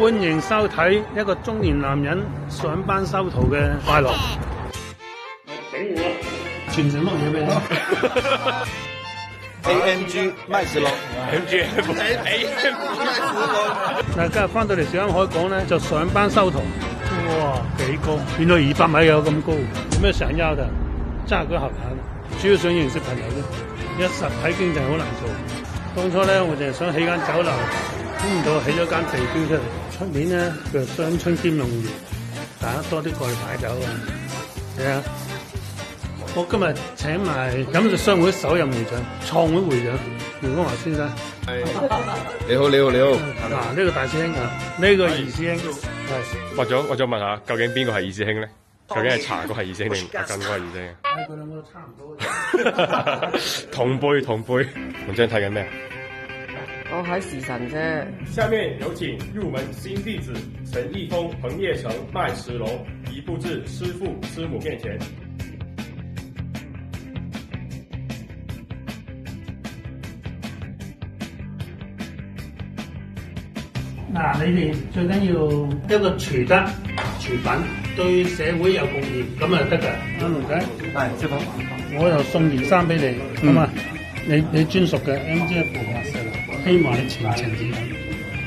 歡迎收睇一個中年男人上班修圖嘅快樂。頂我，全程碌嘢俾你。AMG 麥士樂 ，AMG 嗱，今日翻到嚟小坑海港咧，就上班修圖。哇，幾高，變到200米有咁高，有咩想要的？揸個合眼，主要想認識朋友啫。一實體經濟好難做。當初咧，我就係想起間酒樓，估唔到起咗間地標出嚟。出面咧叫雙春兼用園，大家多啲過去擺酒啊！係啊，我今日請埋飲食商會首任會長、創會會長袁光華先生。你好。嗱，呢個大師兄啊，呢個二師兄係。我再問下，究竟邊個係二師兄咧？究竟係茶哥係二師兄定阿根哥係二師兄？佢兩個都差唔多。同輩。文章睇緊咩？我喺時辰啫。下面有請入門新弟子陳毅峰、彭業成、麥石龍移步至師父師母面前。嗱，你哋最緊要一個廚德、廚品，對社會有貢獻，咁就得㗎。啱唔啱？係，師傅。我又送件衫俾你，咁啊，你專屬嘅 MGF 白色啦，希望你前程似錦。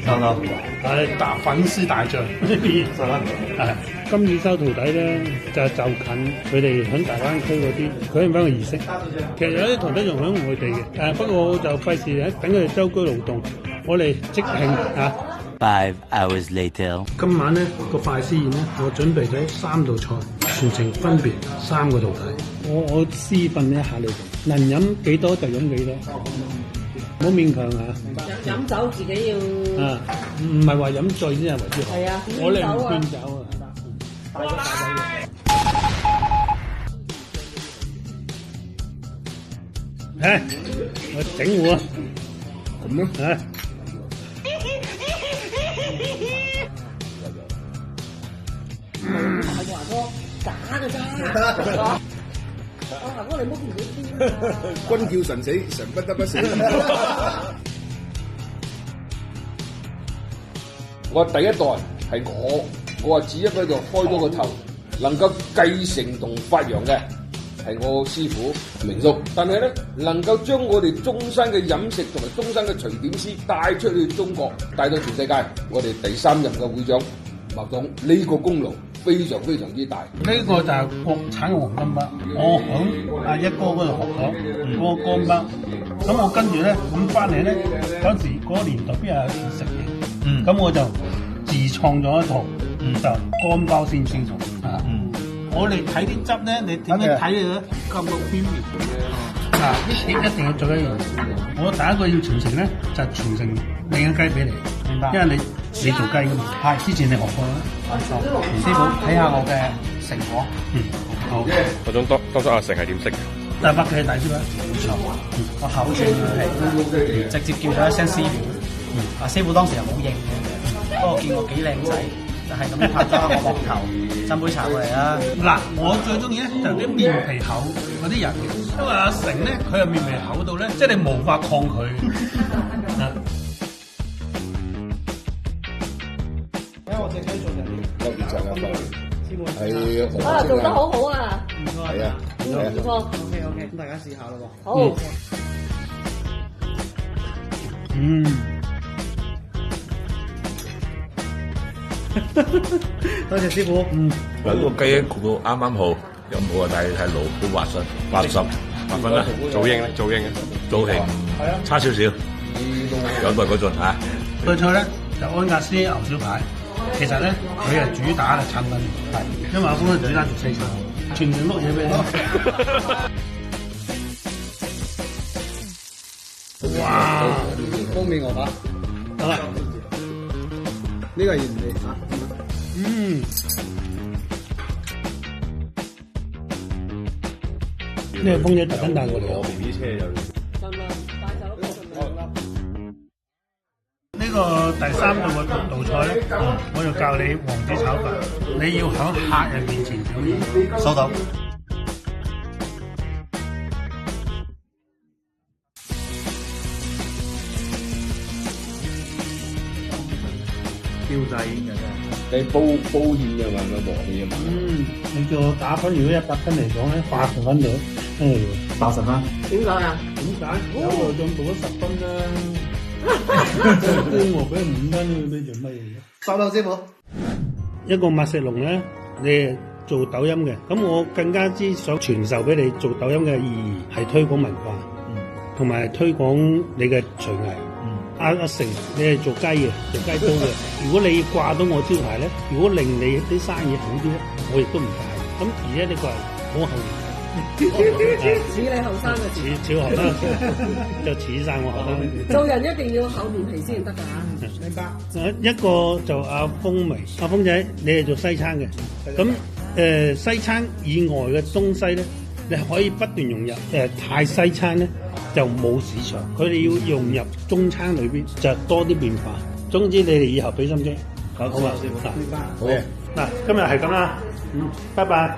收到。係大粉絲大將。收啦。係。今次收徒弟咧，就近佢哋喺大灣區嗰啲舉行翻個儀式。其實有啲徒弟仲喺外地嘅，不過我就費事等佢哋舟車勞頓，我哋即興啊。5 hours later， 今晚咧個拜師宴咧，我準備咗3道菜，全程分別3個徒弟。我私訓一下你哋，能飲幾多就飲幾多，唔好勉強啊！飲酒自己要啊，唔係話飲醉先係為之好。係啊，我哋唔勸酒啊。大咗我整我咁咯，華哥假嘅咋？華哥你唔好見到啲君叫神死，神不得不死。我第一代係我話只一喺度開咗個頭，能夠繼承同發揚嘅係我師傅明叔，但係咧能夠將我哋中山嘅飲食同埋中山嘅隨點師帶出去中國，帶到全世界，我哋第3任嘅會長麥總呢個功勞非常之大。呢個就係國產嘅黃金筆，我響阿一哥嗰度學咗嗰個乾筆，咁我跟住咧咁翻嚟咧，嗰時嗰個年代邊有食嘢，咁我就自創咗一套，就乾包先清楚啊。我哋睇啲汁咧，你點樣睇嘅咁多邊緣啊？一定要做一樣嘢。我第一個要傳承咧，就係傳承另一雞俾你，明白？因為你做雞噶嘛，係之前你學過啦。師傅睇下我嘅成果。好。嗰種當初阿成係點識嘅？大伯嘅大師傅。冇錯。我口傳係直接叫咗一聲師傅。阿師傅當時又冇應嘅，不過見我幾靚仔。就係咁拍咗我膊頭，斟杯茶過嚟啦。嗱，我最中意咧就啲面皮厚嗰啲人，因為阿成咧佢係面皮厚到咧，即係你無法抗拒。因為我自己做人有別層嘅係啊，做得好好啊！係啊，唔錯。OK， 咁大家試下咯喎。好。多謝師傅。嗱，呢個雞焗到啱啱好，又冇話太老，好滑順，80分啦。早英嘅，造型差少少，有待改進嚇。對菜咧就安格斯牛小排，其實咧佢係主打嘅產品，係因為阿峰咧主打做4餐，全程碌嘢俾你。哇！方便我打。好啦。呢個係原味嚇。呢個風姐特登帶過嚟啊！ BB 車有。呢個第3道菜咧，我就教你王子炒飯，你要喺客人面前表演。收到。掣嘅真係。你煲芡嘅嘛，個鑊氣啊嘛。你叫我打分，如果100分嚟講咧，80分到。80分。點解啊？點解？有來進步咗10分啦。啲我俾5分，你做乜嘢？收到師傅。一個麥石龍咧，你係做抖音嘅，咁我更加之想傳授俾你做抖音嘅意義係推廣文化，同埋推廣你嘅廚藝。阿成，你係做雞嘅，做雞煲嘅。如果你掛到我招牌咧，如果令你啲生意好啲咧，我亦都唔介意。咁而且呢個係好後面，似你後生嘅時。似後生，就似晒我後生。做人一定要厚面皮先得㗎。明白。一個就阿峰眉，阿峰仔，你係做西餐嘅，咁西餐以外嘅東西咧，你可以不斷融入。太西餐咧就冇市場，佢哋要融入中餐裏邊，就多啲變化。總之你哋以後俾心機，好嘛？師傅。好嘅，嗱，今日係咁啦，拜拜。